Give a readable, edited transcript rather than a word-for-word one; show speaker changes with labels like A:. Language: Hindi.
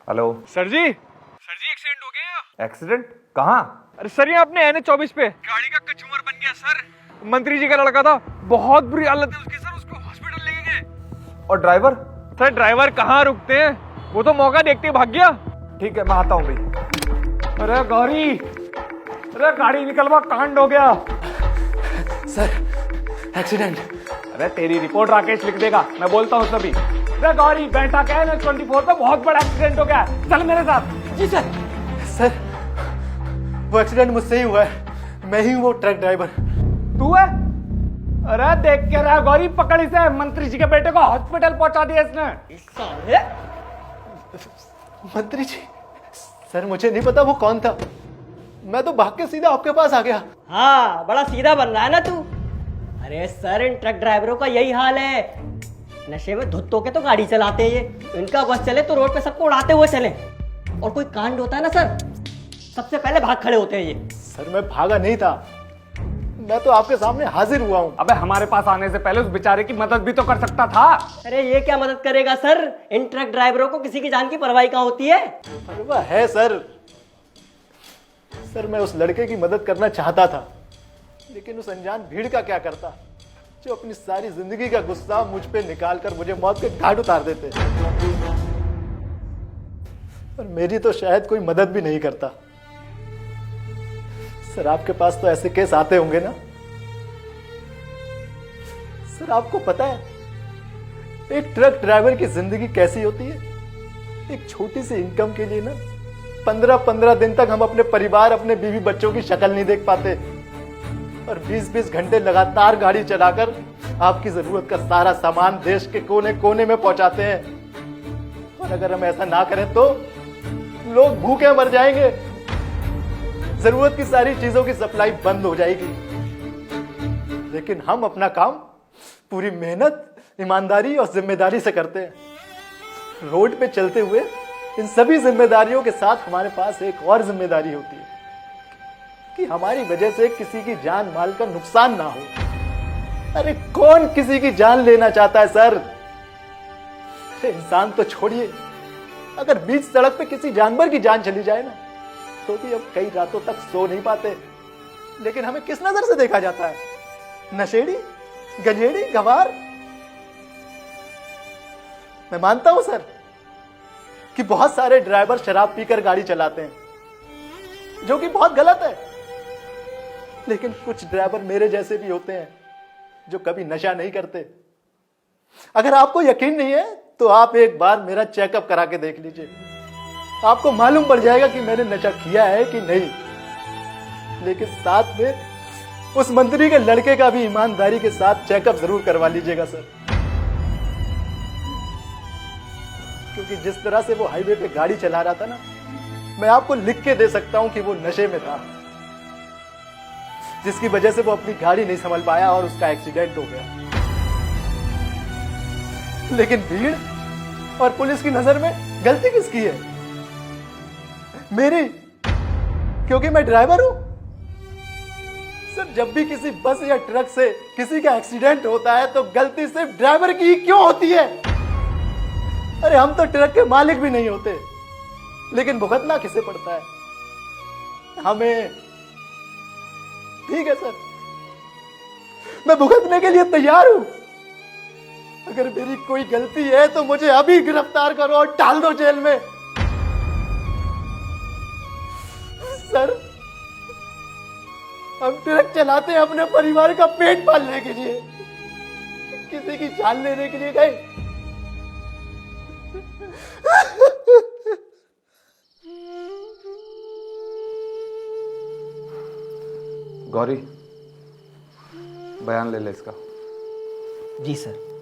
A: हेलो।
B: सर जी एक्सीडेंट हो गया।
A: एक्सीडेंट कहाँ?
B: अरे सर ये अपने NH 24 पे गाड़ी का कचूमर बन गया सर। मंत्री जी का लड़का था, बहुत बुरी हालत है उसकी सर, उसको हॉस्पिटल लेके गए।
A: और ड्राइवर?
B: सर ड्राइवर कहाँ रुकते हैं, वो तो मौका देखते ही भाग गया।
A: ठीक है मैं आता हूँ भाई।
B: अरे गौरी, अरे गाड़ी निकलवा, कांड हो गया।
C: Sir accident.
B: अरे तेरी रिपोर्ट राकेश लिख देगा, मैं बोलता हूँ सभी। अरे गौरी बैठा क्या है, NH 24 पे बहुत बड़ा एक्सीडेंट हो गया, चल मेरे साथ।
C: जी सर। सर वो एक्सीडेंट मुझसे ही हुआ है, मैं ही हूँ वो ट्रक ड्राइवर।
B: तू है? अरे देख के रहा गौरी, पकड़ इसे, मंत्री जी के बेटे को हॉस्पिटल पहुंचा दिया इसने।
C: साले मंत्री जी, सर मुझे नहीं पता वो कौन था, मैं तो भाग के सीधा आपके पास आ गया।
D: हाँ बड़ा सीधा बन रहा है ना तू। अरे सर इन ट्रक ड्राइवरों का यही हाल है, नशे में धुत होके तो गाड़ी चलाते हैं ये। इनका बस चले तो रोड पे सबको उड़ाते हुए चले, और कोई कांड होता है ना सर, सबसे पहले भाग खड़े होते हैं ये।
C: सर मैं भागा नहीं था, मैं तो आपके सामने हाजिर हुआ हूँ।
B: अबे हमारे पास आने से पहले उस बेचारे की मदद भी तो कर सकता था।
D: अरे ये क्या मदद करेगा सर, इन ट्रक ड्राइवरों को किसी की जान की परवाह कहाँ होती है।
C: परवाह है सर। सर मैं उस लड़के की मदद करना चाहता था, लेकिन उस अनजान भीड़ का क्या करता, जो अपनी सारी जिंदगी का गुस्सा मुझ पे निकाल कर मुझे मौत के घाट उतार देते। और मेरी तो शायद कोई मदद भी नहीं करता। सर आपके पास तो ऐसे केस आते होंगे ना। सर आपको पता है एक ट्रक ड्राइवर की जिंदगी कैसी होती है? एक छोटी सी इनकम के लिए ना 15-15 दिन तक हम अपने परिवार, अपने बीवी बच्चों की शक्ल नहीं देख पाते, और 20-20 घंटे लगातार गाड़ी चलाकर आपकी जरूरत का सारा सामान देश के कोने कोने में पहुंचाते हैं। और अगर हम ऐसा ना करें तो लोग भूखे मर जाएंगे, जरूरत की सारी चीजों की सप्लाई बंद हो जाएगी। लेकिन हम अपना काम पूरी मेहनत, ईमानदारी और जिम्मेदारी से करते हैं। रोड पे चलते हुए इन सभी जिम्मेदारियों के साथ हमारे पास एक और जिम्मेदारी होती है कि हमारी वजह से किसी की जान माल का नुकसान ना हो। अरे कौन किसी की जान लेना चाहता है सर? अरे इंसान तो छोड़िए, अगर बीच सड़क पे किसी जानवर की जान चली जाए ना, तो भी अब कई रातों तक सो नहीं पाते। लेकिन हमें किस नजर से देखा जाता है? नशेड़ी, गंजेड़ी, गवार। मैं मानता हूं सर कि बहुत सारे ड्राइवर शराब पीकर गाड़ी चलाते हैं, जो कि बहुत गलत है। लेकिन कुछ ड्राइवर मेरे जैसे भी होते हैं जो कभी नशा नहीं करते। अगर आपको यकीन नहीं है तो आप एक बार मेरा चेकअप करा के देख लीजिए, आपको मालूम पड़ जाएगा कि मैंने नशा किया है कि नहीं। लेकिन साथ में उस मंत्री के लड़के का भी ईमानदारी के साथ चेकअप जरूर करवा लीजिएगा सर, क्योंकि जिस तरह से वो हाईवे पे गाड़ी चला रहा था ना, मैं आपको लिख के दे सकता हूं कि वो नशे में था, जिसकी वजह से वो अपनी गाड़ी नहीं संभाल पाया और उसका एक्सीडेंट हो गया। लेकिन भीड़ और पुलिस की नजर में गलती किसकी है? मेरी, क्योंकि मैं ड्राइवर हूं। सर जब भी किसी बस या ट्रक से किसी का एक्सीडेंट होता है तो गलती सिर्फ ड्राइवर की ही क्यों होती है? अरे हम तो ट्रक के मालिक भी नहीं होते, लेकिन भुगतना किसे पड़ता है? हमें। ठीक है सर, मैं भुगतने के लिए तैयार हूं। अगर मेरी कोई गलती है तो मुझे अभी गिरफ्तार करो और डाल दो जेल में। सर हम ट्रक चलाते हैं अपने परिवार का पेट पालने के लिए, किसी की जान लेने के लिए नहीं।
A: गौरी, बयान ले ले इसका।
D: जी सर।